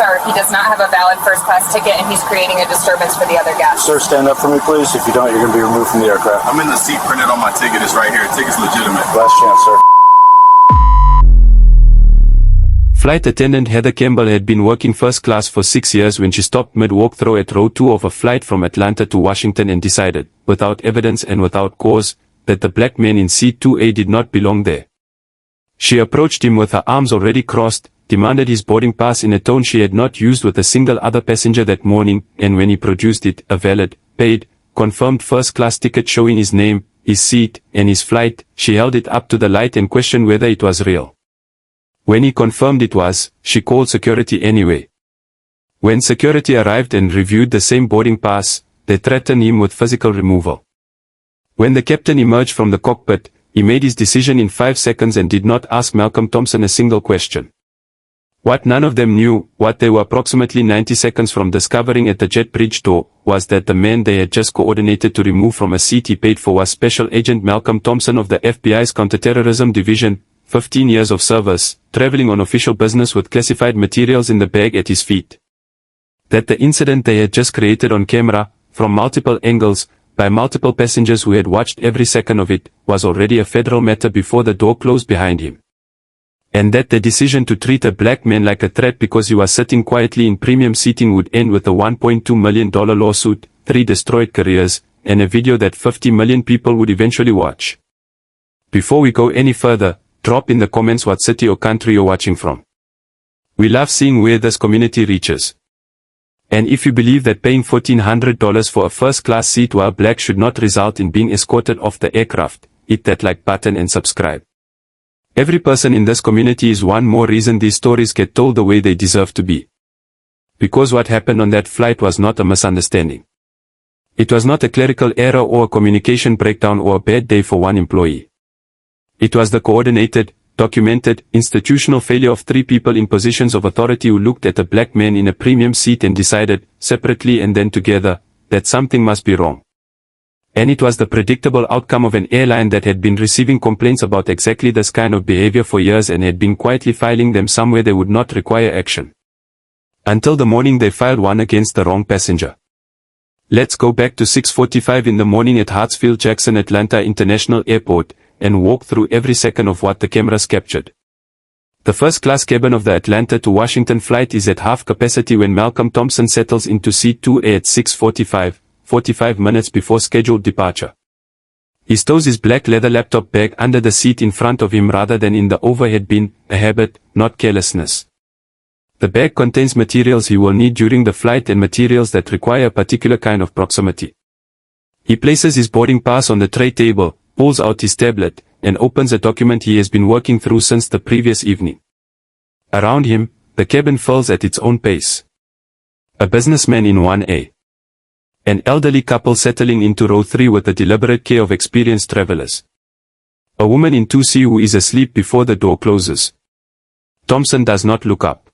Sir, he does not have a valid first-class ticket, and he's creating a disturbance for the other guests. Sir, stand up for me, please. If you don't, you're going to be removed from the aircraft. I'm in the seat printed on my ticket. It's right here. The ticket's legitimate. Last chance, sir. Flight attendant Heather Campbell had been working first class for 6 years when she stopped mid-walk-through at row 2 of a flight from Atlanta to Washington and decided, without evidence and without cause, that the black man in seat 2A did not belong there. She approached him with her arms already crossed, demanded his boarding pass in a tone she had not used with a single other passenger that morning, and when he produced it, a valid, paid, confirmed first-class ticket showing his name, his seat, and his flight, she held it up to the light and questioned whether it was real. When he confirmed it was, she called security anyway. When security arrived and reviewed the same boarding pass, they threatened him with physical removal. When the captain emerged from the cockpit, he made his decision in 5 seconds and did not ask Malcolm Thompson a single question. What none of them knew, what they were approximately 90 seconds from discovering at the jet bridge door, was that the man they had just coordinated to remove from a seat he paid for was Special Agent Malcolm Thompson of the FBI's Counterterrorism Division, 15 years of service, traveling on official business with classified materials in the bag at his feet. That the incident they had just created on camera, from multiple angles, by multiple passengers who had watched every second of it, was already a federal matter before the door closed behind him. And that the decision to treat a black man like a threat because he was sitting quietly in premium seating would end with a $1.2 million lawsuit, 3 destroyed careers, and a video that 50 million people would eventually watch. Before we go any further, drop in the comments what city or country you're watching from. We love seeing where this community reaches. And if you believe that paying $1,400 for a first-class seat while black should not result in being escorted off the aircraft, hit that like button and subscribe. Every person in this community is one more reason these stories get told the way they deserve to be. Because what happened on that flight was not a misunderstanding. It was not a clerical error or a communication breakdown or a bad day for one employee. It was the coordinated, documented, institutional failure of 3 people in positions of authority who looked at a black man in a premium seat and decided, separately and then together, that something must be wrong. And it was the predictable outcome of an airline that had been receiving complaints about exactly this kind of behavior for years and had been quietly filing them somewhere they would not require action. Until the morning they filed one against the wrong passenger. Let's go back to 6:45 in the morning at Hartsfield-Jackson Atlanta International Airport, and walk through every second of what the cameras captured. The first-class cabin of the Atlanta to Washington flight is at half capacity when Malcolm Thompson settles into seat 2A at 6:45, 45 minutes before scheduled departure. He stows his black leather laptop bag under the seat in front of him rather than in the overhead bin, a habit, not carelessness. The bag contains materials he will need during the flight and materials that require a particular kind of proximity. He places his boarding pass on the tray table, pulls out his tablet, and opens a document he has been working through since the previous evening. Around him, the cabin fills at its own pace. A businessman in 1A. An elderly couple settling into row 3 with the deliberate care of experienced travelers. A woman in 2C who is asleep before the door closes. Thompson does not look up.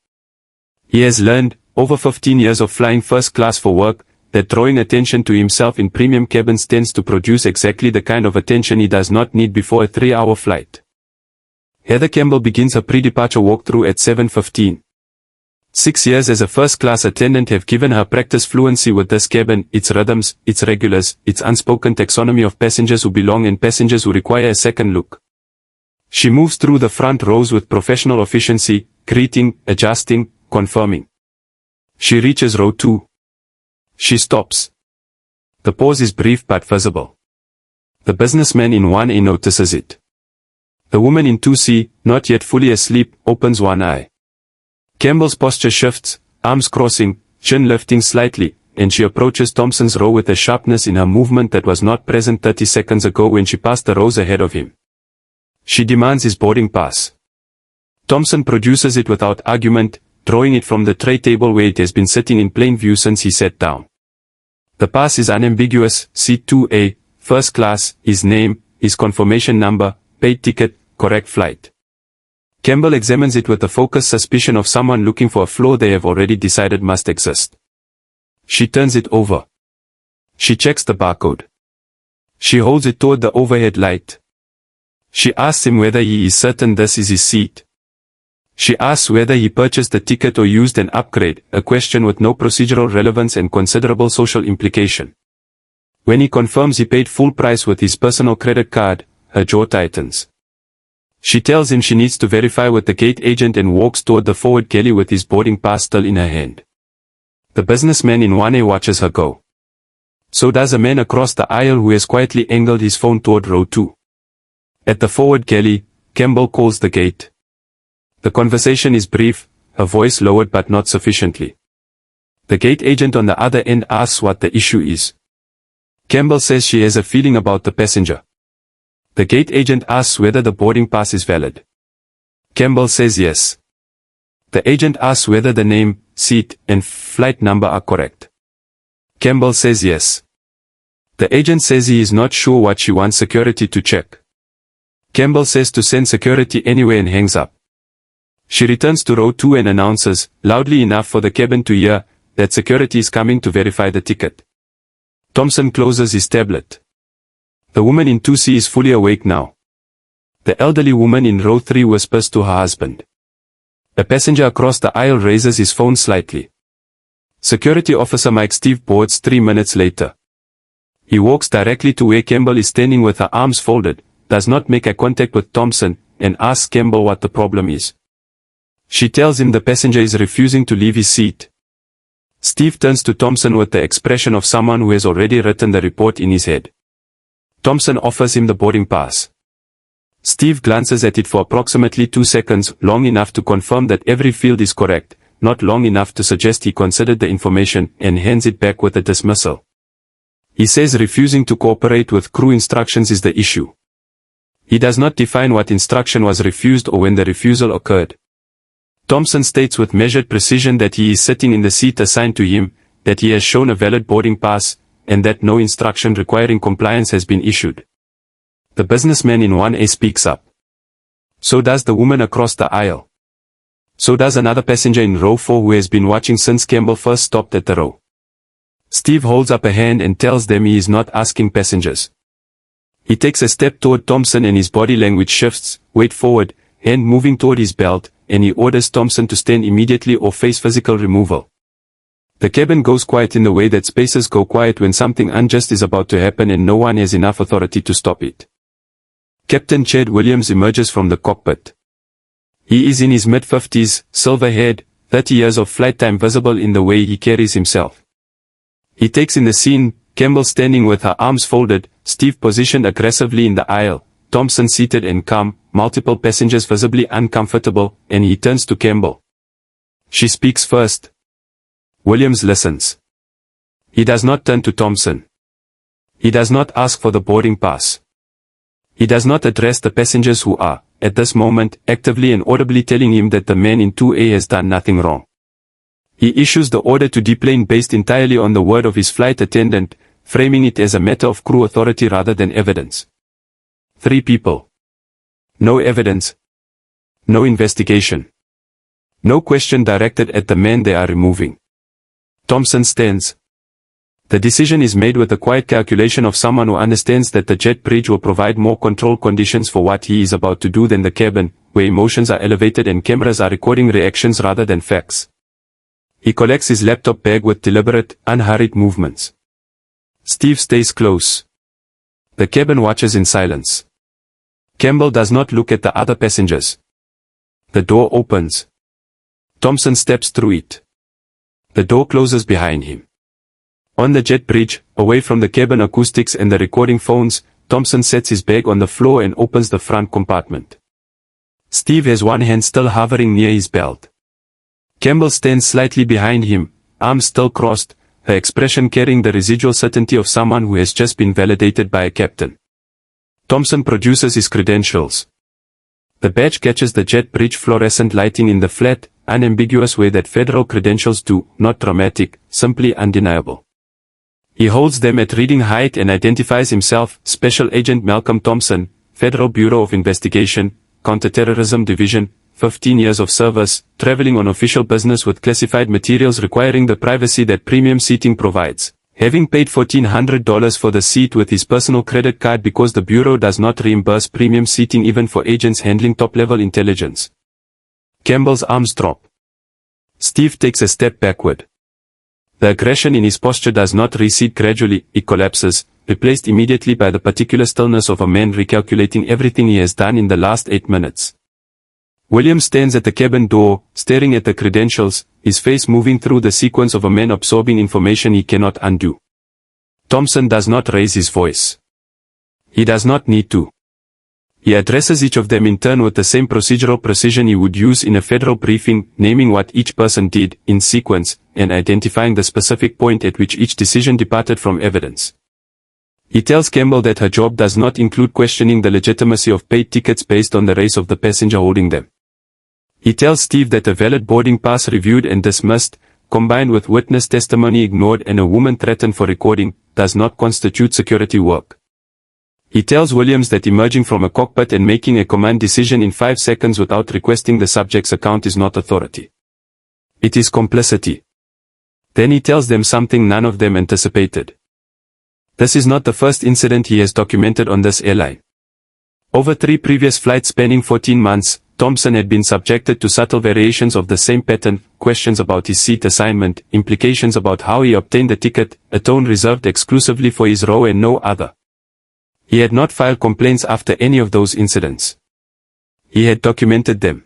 He has learned, over 15 years of flying first class for work, that drawing attention to himself in premium cabins tends to produce exactly the kind of attention he does not need before a 3-hour flight. Heather Campbell begins her pre-departure walkthrough at 7:15. 6 years as a first-class attendant have given her practice fluency with this cabin, its rhythms, its regulars, its unspoken taxonomy of passengers who belong and passengers who require a second look. She moves through the front rows with professional efficiency, greeting, adjusting, confirming. She reaches row 2. She stops. The pause is brief but visible. The businessman in 1A notices it. The woman in 2C, not yet fully asleep, opens one eye. Campbell's posture shifts, arms crossing, chin lifting slightly, and she approaches Thompson's row with a sharpness in her movement that was not present 30 seconds ago when she passed the rows ahead of him. She demands his boarding pass. Thompson produces it without argument, drawing it from the tray table where it has been sitting in plain view since he sat down. The pass is unambiguous, seat 2A, first class, his name, his confirmation number, paid ticket, correct flight. Campbell examines it with the focused suspicion of someone looking for a flaw they have already decided must exist. She turns it over. She checks the barcode. She holds it toward the overhead light. She asks him whether he is certain this is his seat. She asks whether he purchased the ticket or used an upgrade, a question with no procedural relevance and considerable social implication. When he confirms he paid full price with his personal credit card, her jaw tightens. She tells him she needs to verify with the gate agent and walks toward the forward galley with his boarding pass still in her hand. The businessman in 1A watches her go. So does a man across the aisle who has quietly angled his phone toward row 2. At the forward galley, Campbell calls the gate. The conversation is brief, her voice lowered but not sufficiently. The gate agent on the other end asks what the issue is. Campbell says she has a feeling about the passenger. The gate agent asks whether the boarding pass is valid. Campbell says yes. The agent asks whether the name, seat, and flight number are correct. Campbell says yes. The agent says he is not sure what she wants security to check. Campbell says to send security anyway and hangs up. She returns to row 2 and announces, loudly enough for the cabin to hear, that security is coming to verify the ticket. Thompson closes his tablet. The woman in 2C is fully awake now. The elderly woman in row 3 whispers to her husband. A passenger across the aisle raises his phone slightly. Security officer Mike Steve boards 3 minutes later. He walks directly to where Campbell is standing with her arms folded, does not make eye contact with Thompson, and asks Campbell what the problem is. She tells him the passenger is refusing to leave his seat. Steve turns to Thompson with the expression of someone who has already written the report in his head. Thompson offers him the boarding pass. Steve glances at it for approximately 2 seconds, long enough to confirm that every field is correct, not long enough to suggest he considered the information, and hands it back with a dismissal. He says refusing to cooperate with crew instructions is the issue. He does not define what instruction was refused or when the refusal occurred. Thompson states with measured precision that he is sitting in the seat assigned to him, that he has shown a valid boarding pass, and that no instruction requiring compliance has been issued. The businessman in 1A speaks up. So does the woman across the aisle. So does another passenger in row 4 who has been watching since Campbell first stopped at the row. Steve holds up a hand and tells them he is not asking passengers. He takes a step toward Thompson and his body language shifts, weight forward, hand moving toward his belt, and he orders Thompson to stand immediately or face physical removal. The cabin goes quiet in the way that spaces go quiet when something unjust is about to happen and no one has enough authority to stop it. Captain Chad Williams emerges from the cockpit. He is in his mid-50s, silver-haired, 30 years of flight time visible in the way he carries himself. He takes in the scene, Campbell standing with her arms folded, Steve positioned aggressively in the aisle, Thompson seated and calm, multiple passengers visibly uncomfortable, and he turns to Campbell. She speaks first. Williams listens. He does not turn to Thompson. He does not ask for the boarding pass. He does not address the passengers who are, at this moment, actively and audibly telling him that the man in 2A has done nothing wrong. He issues the order to deplane based entirely on the word of his flight attendant, framing it as a matter of crew authority rather than evidence. 3 people. No evidence. No investigation. No question directed at the man they are removing. Thompson stands. The decision is made with the quiet calculation of someone who understands that the jet bridge will provide more control conditions for what he is about to do than the cabin, where emotions are elevated and cameras are recording reactions rather than facts. He collects his laptop bag with deliberate, unhurried movements. Steve stays close. The cabin watches in silence. Campbell does not look at the other passengers. The door opens. Thompson steps through it. The door closes behind him. On the jet bridge, away from the cabin acoustics and the recording phones, Thompson sets his bag on the floor and opens the front compartment. Steve has one hand still hovering near his belt. Campbell stands slightly behind him, arms still crossed, her expression carrying the residual certainty of someone who has just been validated by a captain. Thompson produces his credentials. The badge catches the jet bridge fluorescent lighting in the flat, unambiguous way that federal credentials do, not dramatic, simply undeniable. He holds them at reading height and identifies himself, Special Agent Malcolm Thompson, Federal Bureau of Investigation, Counterterrorism Division, 15 years of service, traveling on official business with classified materials requiring the privacy that premium seating provides, having paid $1,400 for the seat with his personal credit card because the Bureau does not reimburse premium seating even for agents handling top-level intelligence. Campbell's arms drop. Steve takes a step backward. The aggression in his posture does not recede gradually, it collapses, replaced immediately by the particular stillness of a man recalculating everything he has done in the last 8 minutes. Williams stands at the cabin door, staring at the credentials, his face moving through the sequence of a man absorbing information he cannot undo. Thompson does not raise his voice. He does not need to. He addresses each of them in turn with the same procedural precision he would use in a federal briefing, naming what each person did, in sequence, and identifying the specific point at which each decision departed from evidence. He tells Campbell that her job does not include questioning the legitimacy of paid tickets based on the race of the passenger holding them. He tells Steve that a valid boarding pass reviewed and dismissed, combined with witness testimony ignored and a woman threatened for recording, does not constitute security work. He tells Williams that emerging from a cockpit and making a command decision in 5 seconds without requesting the subject's account is not authority. It is complicity. Then he tells them something none of them anticipated. This is not the first incident he has documented on this airline. Over 3 previous flights spanning 14 months, Thompson had been subjected to subtle variations of the same pattern, questions about his seat assignment, implications about how he obtained the ticket, a tone reserved exclusively for his row and no other. He had not filed complaints after any of those incidents. He had documented them.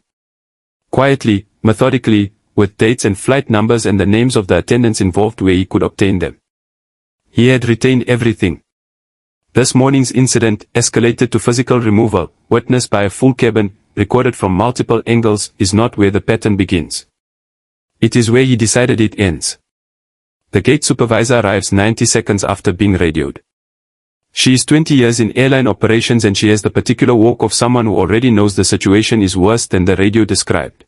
Quietly, methodically, with dates and flight numbers and the names of the attendants involved where he could obtain them. He had retained everything. This morning's incident, escalated to physical removal, witnessed by a full cabin, recorded from multiple angles, is not where the pattern begins. It is where he decided it ends. The gate supervisor arrives 90 seconds after being radioed. She is 20 years in airline operations and she has the particular walk of someone who already knows the situation is worse than the radio described.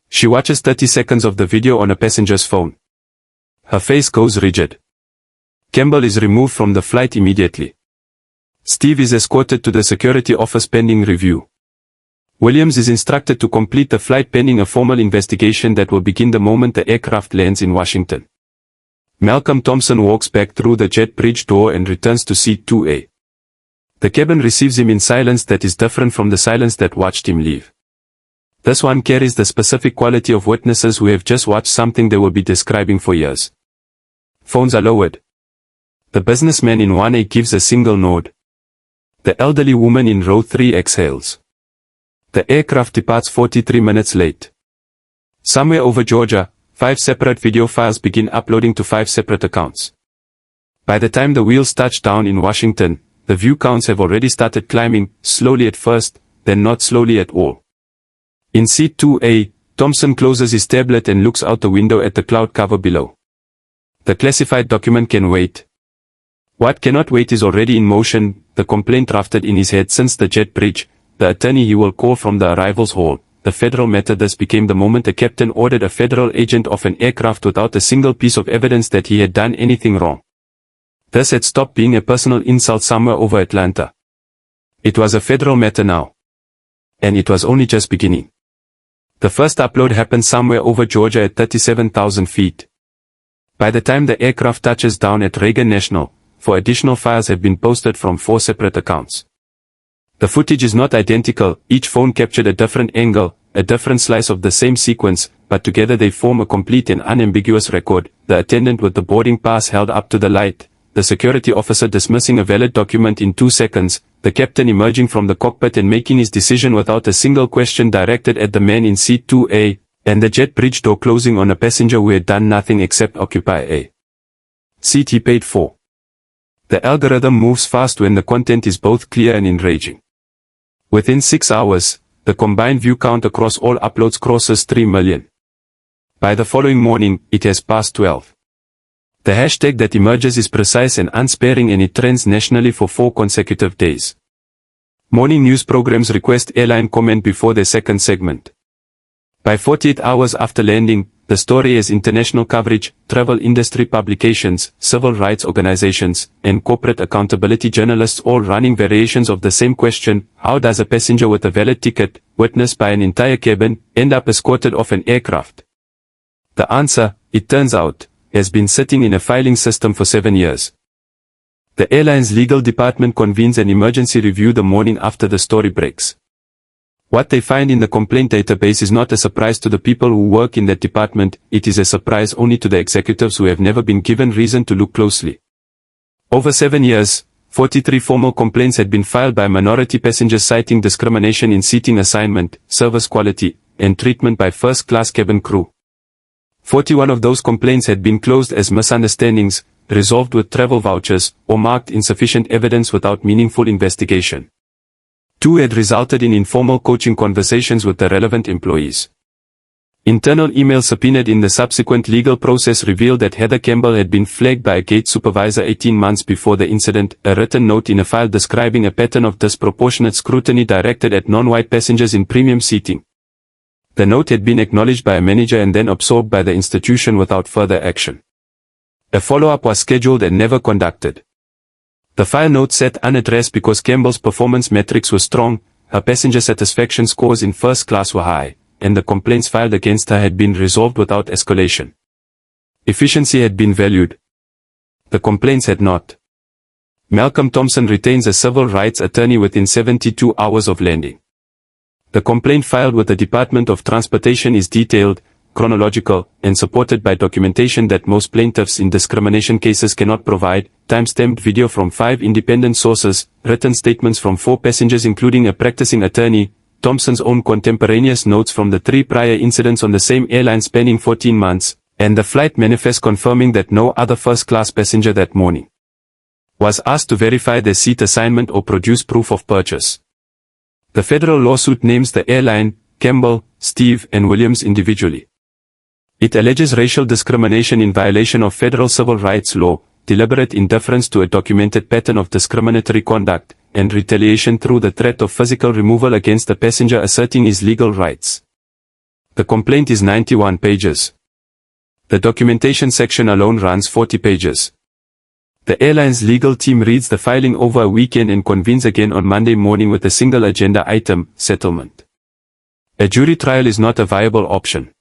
She watches 30 seconds of the video on a passenger's phone. Her face goes rigid. Campbell is removed from the flight immediately. Steve is escorted to the security office pending review. Williams is instructed to complete the flight pending a formal investigation that will begin the moment the aircraft lands in Washington. Malcolm Thompson walks back through the jet bridge door and returns to seat 2A. The cabin receives him in silence that is different from the silence that watched him leave. This one carries the specific quality of witnesses who have just watched something they will be describing for years. Phones are lowered. The businessman in 1A gives a single nod. The elderly woman in row 3 exhales. The aircraft departs 43 minutes late. Somewhere over Georgia, 5 separate video files begin uploading to 5 separate accounts. By the time the wheels touch down in Washington, the view counts have already started climbing, slowly at first, then not slowly at all. In seat 2A, Thompson closes his tablet and looks out the window at the cloud cover below. The classified document can wait. What cannot wait is already in motion, the complaint drafted in his head since the jet bridge, the attorney he will call from the arrivals hall. The federal matter thus became the moment a captain ordered a federal agent off an aircraft without a single piece of evidence that he had done anything wrong. This had stopped being a personal insult somewhere over Atlanta. It was a federal matter now. And it was only just beginning. The first upload happened somewhere over Georgia at 37,000 feet. By the time the aircraft touches down at Reagan National, 4 additional files have been posted from 4 separate accounts. The footage is not identical, each phone captured a different angle, a different slice of the same sequence, but together they form a complete and unambiguous record, the attendant with the boarding pass held up to the light, the security officer dismissing a valid document in 2 seconds, the captain emerging from the cockpit and making his decision without a single question directed at the man in seat 2A, and the jet bridge door closing on a passenger who had done nothing except occupy a seat he paid for. The algorithm moves fast when the content is both clear and enraging. Within 6 hours, the combined view count across all uploads crosses 3 million. By the following morning, it has passed 12. The hashtag that emerges is precise and unsparing and it trends nationally for 4 consecutive days. Morning news programs request airline comment before their second segment. By 48 hours after landing, the story has international coverage, travel industry publications, civil rights organizations, and corporate accountability journalists all running variations of the same question: how does a passenger with a valid ticket, witnessed by an entire cabin, end up escorted off an aircraft? The answer, it turns out, has been sitting in a filing system for 7 years. The airline's legal department convenes an emergency review the morning after the story breaks. What they find in the complaint database is not a surprise to the people who work in that department, it is a surprise only to the executives who have never been given reason to look closely. Over 7 years, 43 formal complaints had been filed by minority passengers citing discrimination in seating assignment, service quality, and treatment by first-class cabin crew. 41 of those complaints had been closed as misunderstandings, resolved with travel vouchers, or marked insufficient evidence without meaningful investigation. 2 had resulted in informal coaching conversations with the relevant employees. Internal emails subpoenaed in the subsequent legal process revealed that Heather Campbell had been flagged by a gate supervisor 18 months before the incident, a written note in a file describing a pattern of disproportionate scrutiny directed at non-white passengers in premium seating. The note had been acknowledged by a manager and then absorbed by the institution without further action. A follow-up was scheduled and never conducted. The file note sat unaddressed because Campbell's performance metrics were strong, her passenger satisfaction scores in first class were high, and the complaints filed against her had been resolved without escalation. Efficiency had been valued. The complaints had not. Malcolm Thompson retains a civil rights attorney within 72 hours of landing. The complaint filed with the Department of Transportation is detailed, chronological, and supported by documentation that most plaintiffs in discrimination cases cannot provide, time-stamped video from 5 independent sources, written statements from 4 passengers including a practicing attorney, Thompson's own contemporaneous notes from the 3 prior incidents on the same airline spanning 14 months, and the flight manifest confirming that no other first-class passenger that morning was asked to verify their seat assignment or produce proof of purchase. The federal lawsuit names the airline, Campbell, Steve, and Williams individually. It alleges racial discrimination in violation of federal civil rights law, deliberate indifference to a documented pattern of discriminatory conduct, and retaliation through the threat of physical removal against the passenger asserting his legal rights. The complaint is 91 pages. The documentation section alone runs 40 pages. The airline's legal team reads the filing over a weekend and convenes again on Monday morning with a single agenda item, settlement. A jury trial is not a viable option.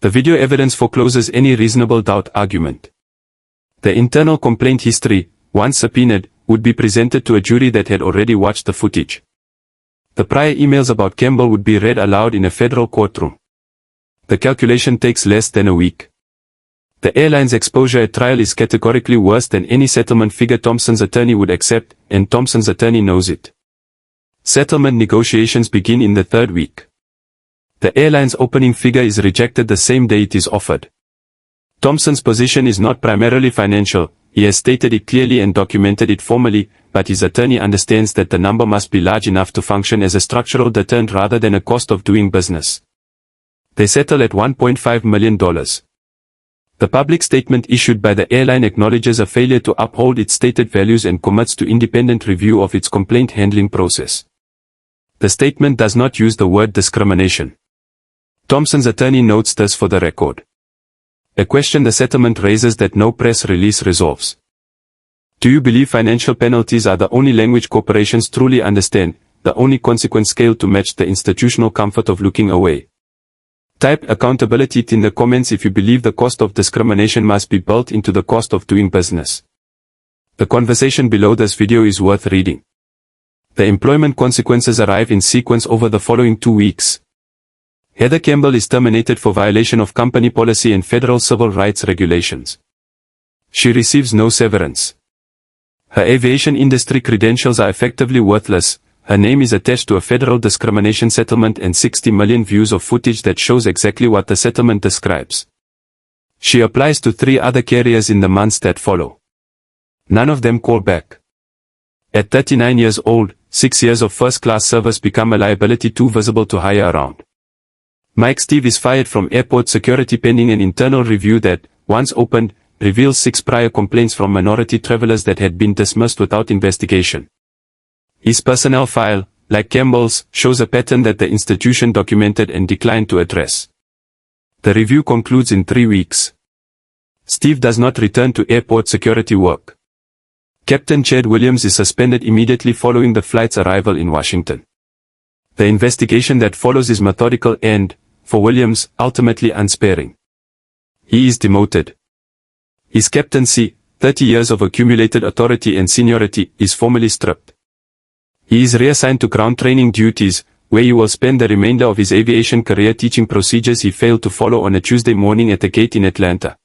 The video evidence forecloses any reasonable doubt argument. The internal complaint history, once subpoenaed, would be presented to a jury that had already watched the footage. The prior emails about Campbell would be read aloud in a federal courtroom. The calculation takes less than a week. The airline's exposure at trial is categorically worse than any settlement figure Thompson's attorney would accept, and Thompson's attorney knows it. Settlement negotiations begin in the 3rd week. The airline's opening figure is rejected the same day it is offered. Thompson's position is not primarily financial, he has stated it clearly and documented it formally, but his attorney understands that the number must be large enough to function as a structural deterrent rather than a cost of doing business. They settle at $1.5 million. The public statement issued by the airline acknowledges a failure to uphold its stated values and commits to independent review of its complaint handling process. The statement does not use the word discrimination. Thompson's attorney notes this for the record. A question the settlement raises that no press release resolves. Do you believe financial penalties are the only language corporations truly understand, the only consequence scale to match the institutional comfort of looking away? Type accountability in the comments if you believe the cost of discrimination must be built into the cost of doing business. The conversation below this video is worth reading. The employment consequences arrive in sequence over the following 2 weeks. Heather Campbell is terminated for violation of company policy and federal civil rights regulations. She receives no severance. Her aviation industry credentials are effectively worthless. Her name is attached to a federal discrimination settlement and 60 million views of footage that shows exactly what the settlement describes. She applies to 3 other carriers in the months that follow. None of them call back. At 39 years old, 6 years of first-class service become a liability too visible to hire around. Mike Steve is fired from airport security pending an internal review that, once opened, reveals 6 prior complaints from minority travelers that had been dismissed without investigation. His personnel file, like Campbell's, shows a pattern that the institution documented and declined to address. The review concludes in 3 weeks. Steve does not return to airport security work. Captain Chad Williams is suspended immediately following the flight's arrival in Washington. The investigation that follows is methodical and, for Williams, ultimately unsparing. He is demoted. His captaincy, 30 years of accumulated authority and seniority, is formally stripped. He is reassigned to ground training duties, where he will spend the remainder of his aviation career teaching procedures he failed to follow on a Tuesday morning at the gate in Atlanta.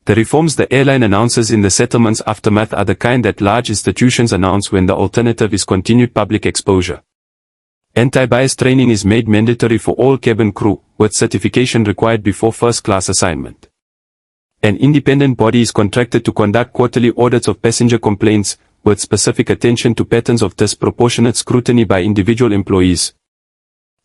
The reforms the airline announces in the settlement's aftermath are the kind that large institutions announce when the alternative is continued public exposure. Anti-bias training is made mandatory for all cabin crew, with certification required before first-class assignment. An independent body is contracted to conduct quarterly audits of passenger complaints, with specific attention to patterns of disproportionate scrutiny by individual employees.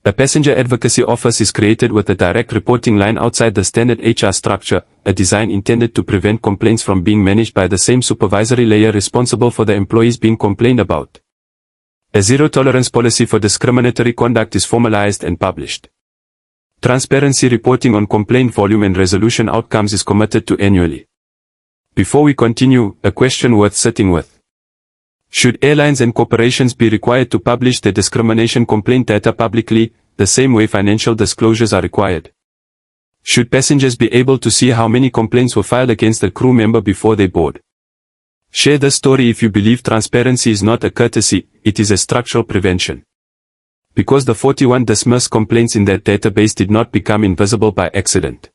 A passenger advocacy office is created with a direct reporting line outside the standard HR structure, a design intended to prevent complaints from being managed by the same supervisory layer responsible for the employees being complained about. A zero-tolerance policy for discriminatory conduct is formalized and published. Transparency reporting on complaint volume and resolution outcomes is committed to annually. Before we continue, a question worth sitting with. Should airlines and corporations be required to publish their discrimination complaint data publicly, the same way financial disclosures are required? Should passengers be able to see how many complaints were filed against a crew member before they board? Share this story if you believe transparency is not a courtesy, it is a structural prevention. Because the 41 dismissed complaints in that database did not become invisible by accident.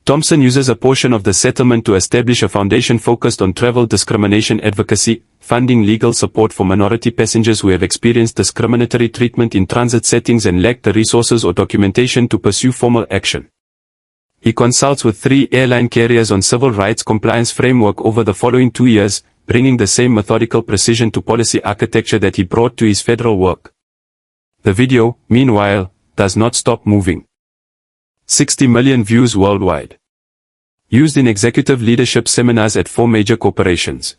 Thompson uses a portion of the settlement to establish a foundation focused on travel discrimination advocacy, funding legal support for minority passengers who have experienced discriminatory treatment in transit settings and lack the resources or documentation to pursue formal action. He consults with 3 airline carriers on civil rights compliance framework over the following 2 years, bringing the same methodical precision to policy architecture that he brought to his federal work. The video, meanwhile, does not stop moving. 60 million views worldwide. Used in executive leadership seminars at 4 major corporations.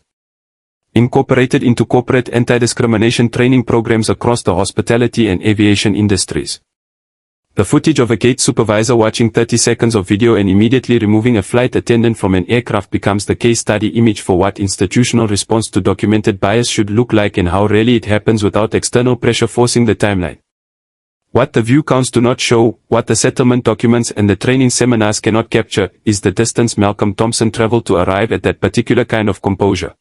Incorporated into corporate anti-discrimination training programs across the hospitality and aviation industries. The footage of a gate supervisor watching 30 seconds of video and immediately removing a flight attendant from an aircraft becomes the case study image for what institutional response to documented bias should look like and how rarely it happens without external pressure forcing the timeline. What the view counts do not show, what the settlement documents and the training seminars cannot capture, is the distance Malcolm Thompson traveled to arrive at that particular kind of composure.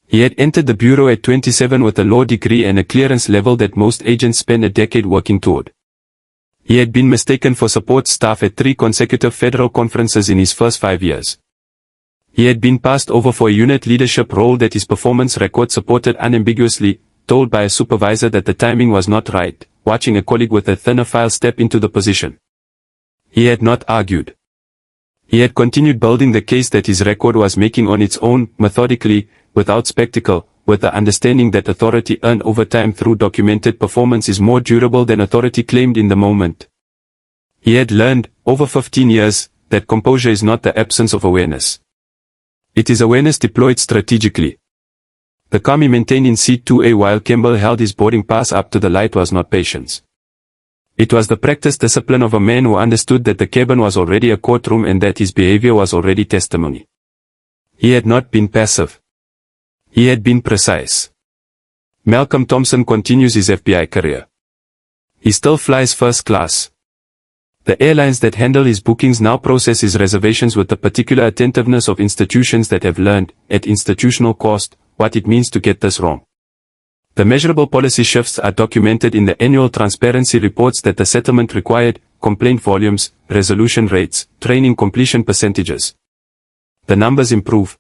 He had entered the bureau at 27 with a law degree and a clearance level that most agents spend a decade working toward. He had been mistaken for support staff at 3 consecutive federal conferences in his first 5 years. He had been passed over for a unit leadership role that his performance record supported unambiguously, told by a supervisor that the timing was not right, watching a colleague with a thinner file step into the position. He had not argued. He had continued building the case that his record was making on its own, methodically, without spectacle, with the understanding that authority earned over time through documented performance is more durable than authority claimed in the moment. He had learned, over 15 years, that composure is not the absence of awareness. It is awareness deployed strategically. The calm he maintained in seat 2A while Campbell held his boarding pass up to the light was not patience. It was the practiced discipline of a man who understood that the cabin was already a courtroom and that his behavior was already testimony. He had not been passive. He had been precise. Malcolm Thompson continues his FBI career. He still flies first class. The airlines that handle his bookings now process his reservations with the particular attentiveness of institutions that have learned, at institutional cost, what it means to get this wrong. The measurable policy shifts are documented in the annual transparency reports that the settlement required, complaint volumes, resolution rates, training completion percentages. The numbers improve.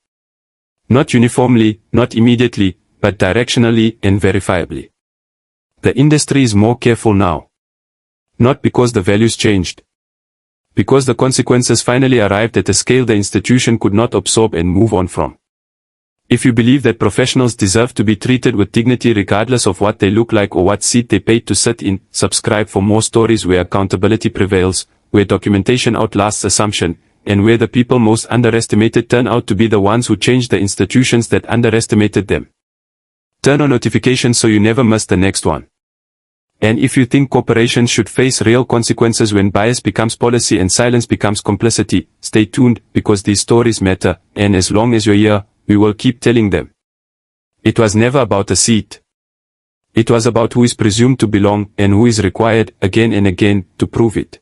Not uniformly, not immediately, but directionally and verifiably. The industry is more careful now. Not because the values changed. Because the consequences finally arrived at a scale the institution could not absorb and move on from. If you believe that professionals deserve to be treated with dignity regardless of what they look like or what seat they paid to sit in, subscribe for more stories where accountability prevails, where documentation outlasts assumption, and where the people most underestimated turn out to be the ones who change the institutions that underestimated them. Turn on notifications so you never miss the next one. And if you think corporations should face real consequences when bias becomes policy and silence becomes complicity, stay tuned, because these stories matter, and as long as you're here, we will keep telling them. It was never about a seat. It was about who is presumed to belong and who is required, again and again, to prove it.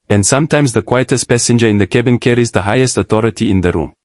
And sometimes the quietest passenger in the cabin carries the highest authority in the room.